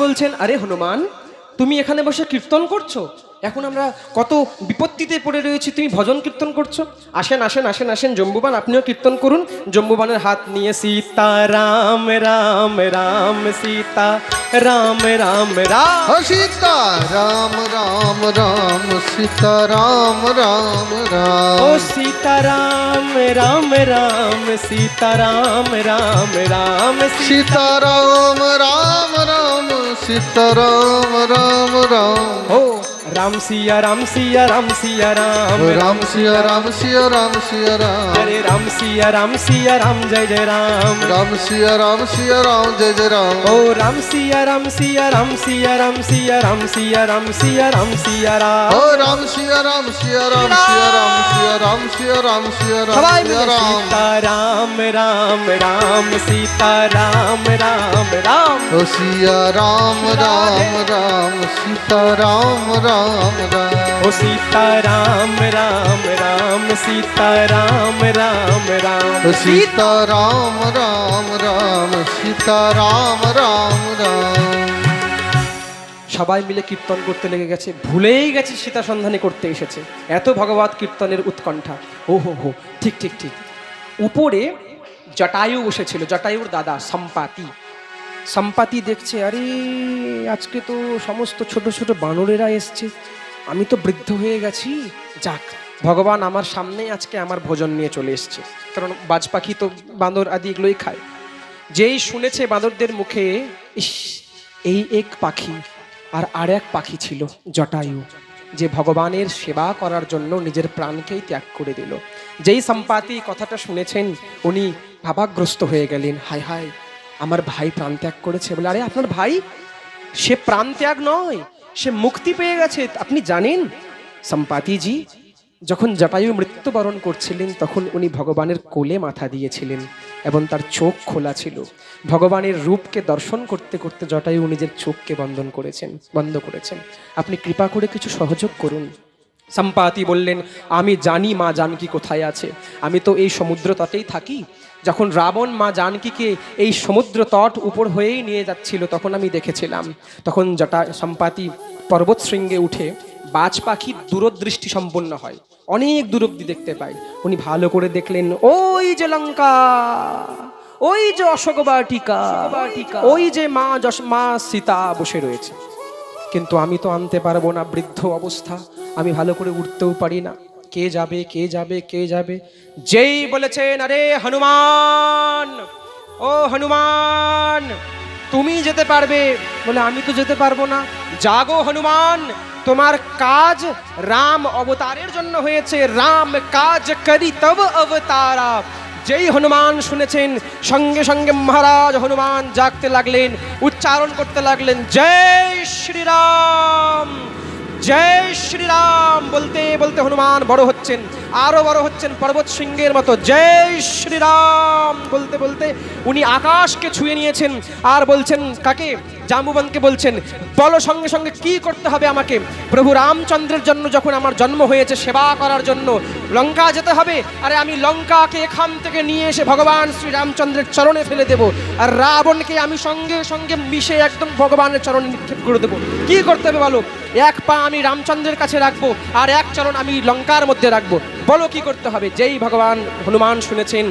বলছেন, আরে হনুমান, তুমি এখানে বসে কীর্তন করছো? এখন আমরা কত বিপত্তিতে পড়ে রয়েছি, তুমি ভজন কীর্তন করছো? আসেন আসেন আসেন আসেন জম্বুবান, আপনিও কীর্তন করুন। জম্বুবানের হাত নিয়ে সীতা রাম রাম রাম সীতা রাম রাম রাম, সীতা রাম রাম রাম সীতা রাম রাম রাম, ও সীতা রাম রাম রাম সীতা রাম রাম রাম, সীতা রাম রাম রাম সীতা রাম রাম রাম, ও রাম সিয়া রাম সিয়া রাম সিয়া রাম, রাম সিয়া রাম সিয়া রাম সিয়া রাম, अरे राम सिया राम जय जय राम, राम सिया राम जय जय राम, ओ राम सिया राम सिया राम सिया राम सिया राम सिया राम सिया राम सिया राम, ओ राम सिया राम सिया राम सिया राम सिया राम सिया राम सिया राम सिया राम, सीता राम राम राम सीता राम राम राम, ओ सिया राम राम राम सीता राम राम राम, ओ सीता राम राम राम सीता राम राम राम, ओ सीता राम राम राम सीता राम राम राम। সবাই মিলে কীর্তন করতে লেগে গেছে, ভুলেই গেছে সীতা সন্ধানী করতে এসেছে, এত ভগবত কীর্তনের উৎকণ্ঠা। ও হো হো, ঠিক ঠিক ঠিক। উপরে জটায়ু বসেছিল, জটায়ুর দাদা সম্পাতি। সম্পাতি দেখছে, আরে আজকে তো সমস্ত ছোট ছোট বানরেরা এসছে, আমি তো বৃদ্ধ হয়ে গেছি, যাক ভগবান আমার সামনেই আজকে আমার ভোজন নিয়ে চলে এসছে, কারণ বাজ পাখি তো বাঁদর আদি এগুলোই খায়। যেই শুনেছে বাঁদরদের মুখে, ইস এই এক পাখি, আর এক পাখি ছিল জটায়ু, যে ভগবানের সেবা করার জন্য নিজের প্রাণকেই ত্যাগ করে দিল। যেই সম্পাতি কথাটা শুনেছেন, উনি ভাবাগ্রস্ত হয়ে গেলেন, হায় হায় আমার ভাই প্রাণ ত্যাগ করেছে। বলে, আরে আপনার ভাই? সে প্রাণ ত্যাগ নয়, সে মুক্তি পেয়ে গেছে, আপনি জানেন? সম্পাতিজি, যখন জটায়ু মৃত্যুবরণ করছিলেন তখন উনি ভগবানের কোলে মাথা দিয়েছিলেন এবং তার চোখ খোলা ছিল। ভগবানের রূপকে দর্শন করতে করতে জটায়ু নিজের চোখকে বন্ধ করেছেন। আপনি কৃপা করে কিছু সহযোগ করুন। সম্পাতি বললেন, আমি জানি মা জানকী কোথায় আছে, আমি তো এই সমুদ্র তটেই থাকি। যখন রাবণ মা জানকীকে এই সমুদ্র তট উপর হয়েই নিয়ে যাচ্ছিল তখন আমি দেখেছিলাম। তখন সম্পাতি পর্বত শৃঙ্গে উঠে, বাজ পাখি দূরদৃষ্টি সম্পন্ন হয়, অনেক দূর অব্দি দেখতে পায়। উনি ভালো করে দেখলেন, ওই যে লঙ্কা, ওই যে অশোক বাটিকা, ওই যে মা সীতা বসে রয়েছে। কিন্তু আমি তো আনতে পারবো না, বৃদ্ধ অবস্থা, আমি ভালো করে উঠতেও পারি না, কে যাবে কে যাবে কে যাবে। যেই বলেছেন, আরে হনুমান, ও হনুমান তুমি যেতে পারবে, বলে আমি তো যেতে পারবো না। জাগো হনুমান, তোমার কাজ রাম অবতারের জন্য হয়েছে, রাম কাজ করি তব অবতারা। যেই হনুমান শুনেছেন, সঙ্গে সঙ্গে মহারাজ হনুমান জাগতে লাগলেন, উচ্চারণ করতে লাগলেন, জয় শ্রীরাম জয় শ্রীরাম। বলতে বলতে হনুমান বড় হচ্ছেন, আরো বড় হচ্ছেন পর্বত সিংহের মতো। জয় শ্রীরাম বলতে বলতে উনি আকাশকে ছুঁয়ে নিয়েছেন, আর বলছেন কাকে? জাম্বুবানকে বলছেন, বলো সঙ্গে সঙ্গে কি করতে হবে আমাকে। প্রভু রামচন্দ্রের জন্য যখন আমার জন্ম হয়েছে, সেবা করার জন্য লঙ্কা যেতে হবে। আরে আমি লঙ্কাকে এখান থেকে নিয়ে এসে ভগবান শ্রী রামচন্দ্রের চরণে ফেলে দেব, আর রাবণকে আমি সঙ্গে সঙ্গে মিশে একদম ভগবানের চরণে নিক্ষেপ করে দেবো। কি করতে হবে বলো? এক পা আমি রামচন্দ্রের কাছে রাখবো, আর এক চরণ আমি লঙ্কার মধ্যে রাখবো, বলো কি করতে হবে। যেই ভগবান হনুমান শুনেছেন,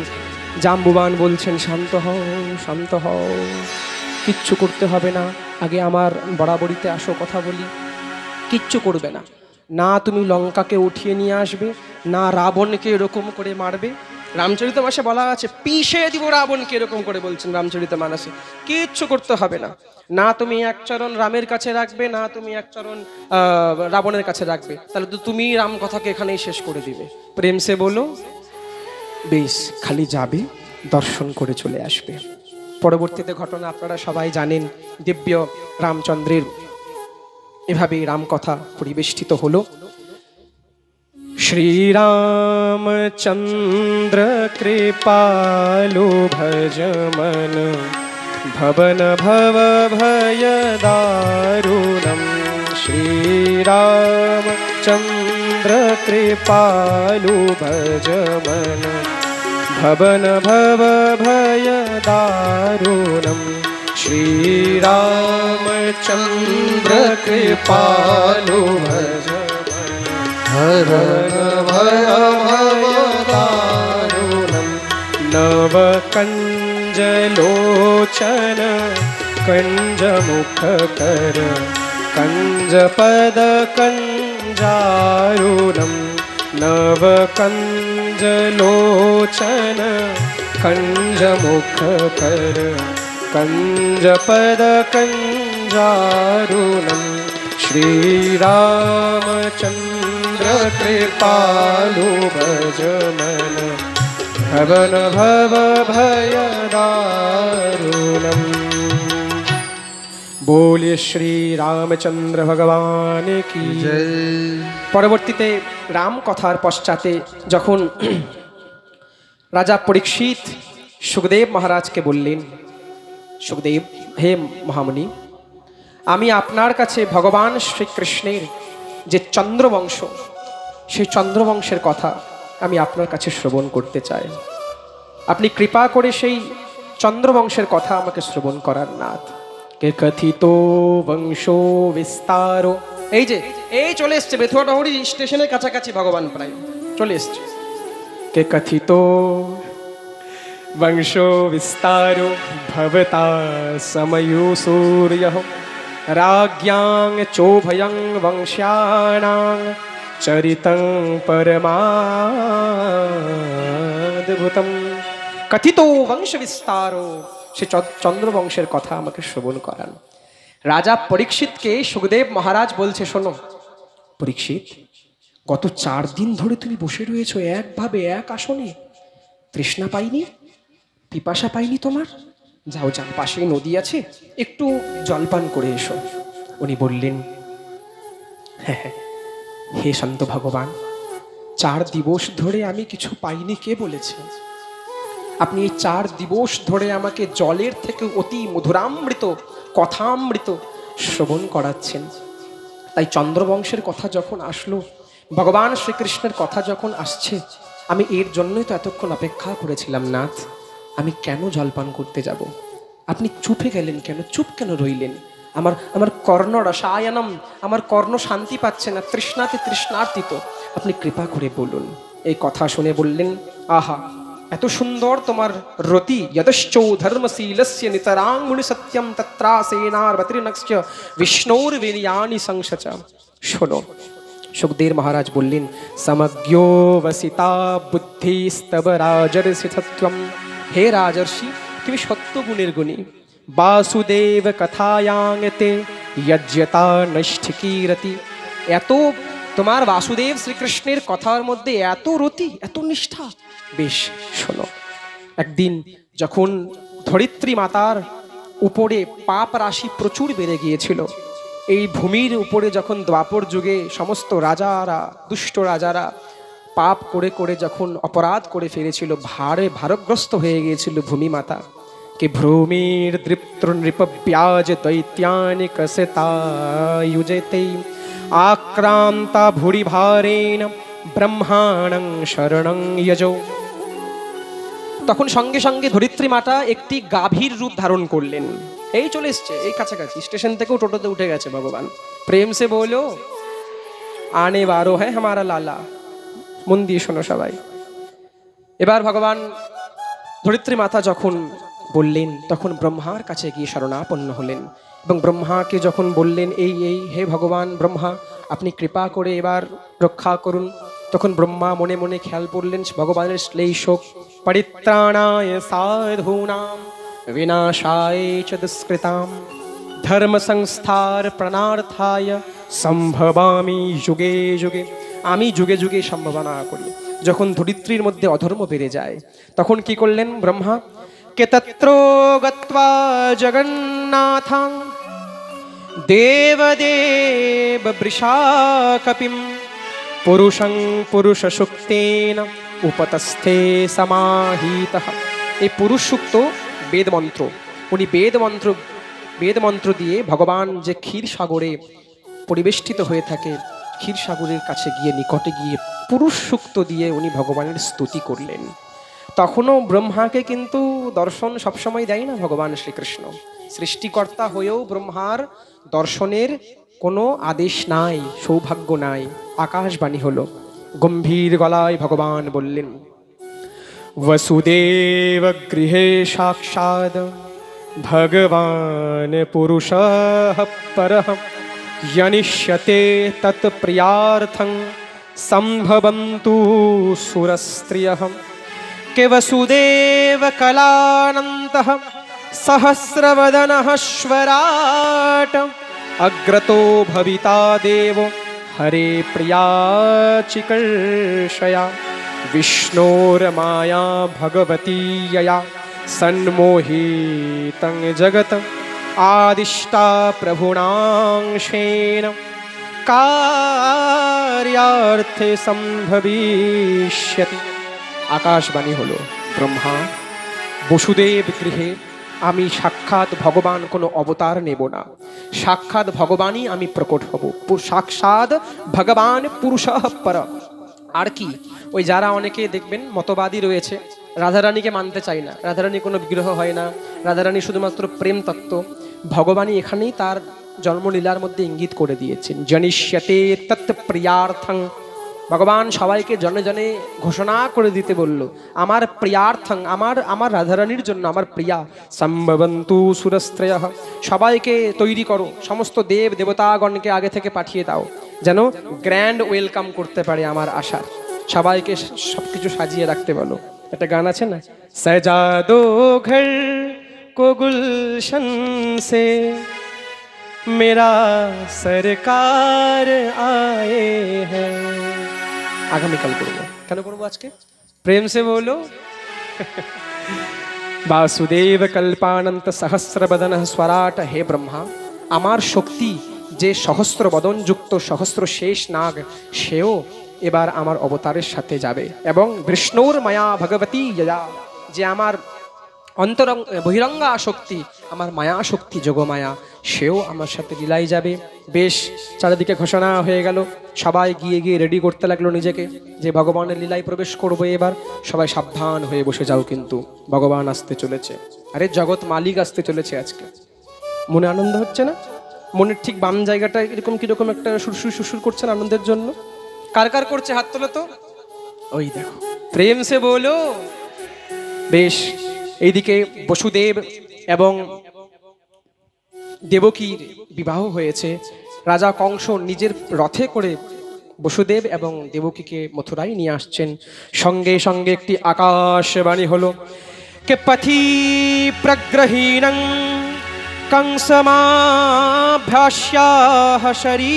জাম্বুবান বলছেন, শান্ত হও শান্ত হও, কিচ্ছু করতে হবে না, আগে আমার বরাবরিতে আসো, কথা বলি। কিচ্ছু করবে না, না তুমি লঙ্কাকে উঠিয়ে নিয়ে আসবে, না রাবণকে এরকম করে মারবে। রামচরিতমানসে বলা আছে, পিষে দিব রাবণকে, এরকম করে বলছেন রামচরিতমানসে। কিচ্ছু করতে হবে না, না তুমি এক চরণ রামের কাছে রাখবে, না তুমি এক চরণ রাবণের কাছে রাখবে, তাহলে তো তুমি রাম কথাকে এখানেই শেষ করে দিবে। প্রেম সে বলো, বেশ, খালি যাবে, দর্শন করে চলে আসবে। পরবর্তীতে ঘটনা আপনারা সবাই জানেন, দিব্য রামচন্দ্রের এভাবে রামকথা পরিবেষ্টিত হলো। শ্রীরামচন্দ্র কৃপালু ভজমন ভবন ভব ভয় দারুণম। শ্রীরামচন্দ্র কৃপালু ভজমন ভবন ভব ভয় দারুণম। श्री रामचंद्र कृपालु भज हरण भय भवदारुणम् नव कंजलोचन कंज मुख कर कंज पद कंजारुणम् नव कंजलोचन कंज मुख कर कंज पद कंजारुणम् श्री रामचंद्र कृपालु भज मन भवन भव भय दारुणम्। बोलिए श्री रामचंद्र भगवान की जय। পরবর্তীতে রাম কথার পশ্চাতে যখন রাজা পরীক্ষিত সুখদেব মহারাজকে বললেন, সুখদেব হে মহামুনি, আমি আপনার কাছে ভগবান শ্রীকৃষ্ণের যে চন্দ্রবংশ, সেই চন্দ্রবংশের কথা আমি আপনার কাছে শ্রবণ করতে চাই। আপনি কৃপা করে সেই চন্দ্রবংশের কথা আমাকে শ্রবণ করার নাথ। কে কথিত বংশো বিস্তারো, এই যে এই চলে এসছে বেথুয়াডহরি স্টেশনের কাছাকাছি ভগবান প্রায় চলে এসছে। কে কথিত वंशो विस्तारो भवता समयो सूर्यः राज्ञां चोभयं वंश्याणां चरितं परमाद्भुतं। কথিত বংশ বিস্তারো, সে চন্দ্র বংশের কথা আমাকে শ্রবণ করান। রাজা পরীক্ষিতকে সুখদেব মহারাজ বলছে, শোনো পরীক্ষিত, গত 4 দিন ধরে তুমি বসে রয়েছো একভাবে এক আসনে, তৃষ্ণা পাইনি, পিপাসা পাইনি তোমার? যাও যাও, পাশেই নদী আছে, একটু জলপান করে এসো। উনি বললেন, হ্যাঁ হে শান্ত ভগবান, 4 দিবস ধরে আমি কিছু পাইনি, কে বলেছে? আপনি এই 4 দিবস ধরে আমাকে জলের থেকে অতি মধুরামৃত কথামৃত শ্রবণ করাচ্ছেন। তাই চন্দ্রবংশের কথা যখন আসলো, ভগবান শ্রীকৃষ্ণের কথা যখন আসছে, আমি এর জন্যই তো এতক্ষণ অপেক্ষা করেছিলাম নাথ। আমি কেন জলপান করতে যাব? আপনি চুপে গেলেন কেন? চুপ কেন রইলেন? আমার কর্ণ রসায়নম, আমার কর্ণ শান্তি পাচ্ছে না, তৃষ্ণাতে তৃষ্ণার্তিত। আপনি কৃপা করে বলুন। এই কথা শুনে বললেন, আহা, এত সুন্দর তোমার রতি, যদশ্চৌ ধর্মশীলস্য নিতরাং মুনি সত্যম তত্রাসেনার্বতির্নক্ষ্য বিষ্ণুর বিরিয়ানি সংসচ। শোনো, সুখদেব মহারাজ বললেন, সমজ্ঞো বসিতা বুদ্ধিস্তব রাজর্ষি সত্যম। হে রাজর্ষি, তুমি সত্যগুণের গুণী। বাসুদেব কথায়াংতে যজ্ঞতা নৈষ্ঠিকীরতি। এত তোমার বাসুদেব শ্রীকৃষ্ণের কথার মধ্যে এত রতি, এত নিষ্ঠা। বেশ শোনো, একদিন যখন ধরিত্রী মাতার উপরে পাপ রাশি প্রচুর বেড়ে গিয়েছিল, এই ভূমির উপরে যখন দ্বাপর যুগে সমস্ত রাজারা, দুষ্ট রাজারা পাপ করে করে যখন অপরাধ করে ফেলেছিল, ভারগ্রস্ত হয়ে গিয়েছিল ভূমি মাতা, কে ভ্রূমির দৃপ্ত নৃপব্যাজ দৈত্যানি কসেতায়ুজেতে আক্রান্তা ভুরি ভারেণ ব্রহ্মাণং শরণং যজো। তখন সঙ্গে সঙ্গে ধরিত্রী মাতা একটি গাভীর রূপ ধারণ করলেন। এই চলে এসছে, এই কাছাকাছি স্টেশন থেকেও টোটোতে উঠে গেছে ভগবান। প্রেম সে বলো আনে বারো হ্যাঁ হামারা লালা। মন দিয়ে শোনো সবাই। এবার ভগবান ধরিত্রী মাতা যখন বললেন, তখন ব্রহ্মার কাছে গিয়ে শরণাপন্ন হলেন এবং ব্রহ্মাকে যখন বললেন, এই এই হে ভগবান ব্রহ্মা, আপনি কৃপা করে এবার রক্ষা করুন। তখন ব্রহ্মা মনে মনে খেয়াল করলেন ভগবানের শ্লেষোক পরিত্রাণায় সাধূনাম বিনাশায় চ দুষ্কৃতাম ধর্ম সংস্থার প্রণার্থায় সম্ভবামি যুগে যুগে। আমি যুগে যুগে সম্ভাবনা করি। যখন ধরিত্রীর মধ্যে অধর্ম বেড়ে যায়, তখন কি করলেন ব্রহ্মা? কে তত্র গত্বা জগন্নাথং দেবদেব বৃষাকপিম পুরুষং পুরুষ সুক্তেন উপতস্থে সমাহিতঃ। এই পুরুষ সুক্ত বেদ মন্ত্র, উনি বেদ মন্ত্র দিয়ে ভগবান যে ক্ষীর সাগরে পরিবেষ্টিত হয়ে থাকে, ক্ষীর সাগরের কাছে গিয়ে নিকটে গিয়ে পুরুষ সুক্ত দিয়ে উনি ভগবানের স্তুতি করলেন। তখনও ব্রহ্মাকে কিন্তু দর্শন সবসময় দেয় না ভগবান শ্রীকৃষ্ণ। সৃষ্টিকর্তা হয়েও ব্রহ্মার দর্শনের কোনো আদেশ নাই, সৌভাগ্য নাই। আকাশবাণী হলো, গম্ভীর গলায় ভগবান বললেন, वसुदेव गृहे साक्षात् भगवान् पुरुषः परः यनिष्यते तत्प्रियार्थं संभवन्तु सुरस्त्रियः के वसुदेव कलानन्तः सहस्रवदनः स्वराट् अग्रतो भविता देवो हरे प्रिया चिकीर्षया विष्णोर्माया भगवती यया सन्मोहितं जगत् आदिष्टा प्रभुणांशेन कार्यार्थे सम्भविष्यति। आकाशवाणी हलो, ब्रह्मा বসুদেব গৃহে আমি সাক্ষাৎ ভগবান কোনো অবতার নেব না, সাক্ষাৎ ভগবানই আমি প্রকট হব। সাক্ষাৎ ভগবান পুরুষঃ পর। আর কি, ওই যারা অনেকে দেখবেন মতবাদী রয়েছে, রাধারানীকে মানতে চায় না, রাধারানী কোনো বিগ্রহ হয় না, রাধারানী শুধুমাত্র প্রেম তত্ত্ব। ভগবানই এখানেই তার জন্মলীলার মধ্যে ইঙ্গিত করে দিয়েছেন, জনিষ্যতে তৎ প্রিয়ার্থং। ভগবান সবাইকে জনে জনে ঘোষণা করে দিতে বলল, আমার প্রিয়ার্থং, আমার রাধারানীর জন্য, আমার প্রিয়া। সম্ভবন্তু সুরস্ত্রয়ঃ, সবাইকে তৈরি করো, সমস্ত দেব দেবতাগণকে আগে থেকে পাঠিয়ে দাও, যেন গ্র্যান্ড ওয়েলকাম করতে পারে আমার আশার। সবাইকে সবকিছু সাজিয়ে রাখতে বলো। একটা গান আছে না, সজা দো ঘর কো গুলশন সে মেরা সরকার আয়ে হ্যাঁ। আগামীকাল করবো, কেন করবো আজকে? প্রেম সে বলো। বাসুদেব কল্পানন্ত সহস্রবদন স্বরাট। হে ব্রহ্মা, আমার শক্তি যে সহস্র বদন যুক্ত সহস্র শেষ নাগ, সেও এবার আমার অবতারের সাথে যাবে। এবং বিষ্ণুর মায়া ভগবতী যা, যে আমার বহিরঙ্গা শক্তি, আমার মায়া শক্তি যোগমায়া, সেও আমার সাথে লীলায় যাবে। বেশ, চারিদিকে ঘোষণা হয়ে গেল, সবাই গিয়ে গিয়ে রেডি করতে লাগলো নিজেকে, যে ভগবানের লীলায় প্রবেশ করবো এবার। সবাই সাবধান হয়ে বসে যাও, কিন্তু ভগবান আসতে চলেছে। আরে জগৎ মালিক আসতে চলেছে আজকে। মনে আনন্দ হচ্ছে না? মনের ঠিক বাম জায়গাটা এরকম কিরকম একটা সুরসুর সুরসুর করছেন আনন্দের জন্য। কার কার করছে হাত তোলো তো? ওই দেখো, প্রেম সে বলো। বেশ, এইদিকে বসুদেব এবং দেবকীর বিবাহ হয়েছে। রাজা কংস নিজের রথে করে বসুদেব এবং দেবকীকে মথুরায় নিয়ে আসছেন। সঙ্গে সঙ্গে একটি আকাশবাণী হলো, কে পথি প্রগ্রহীণং কংসমাভ্যাস্যাহ শরী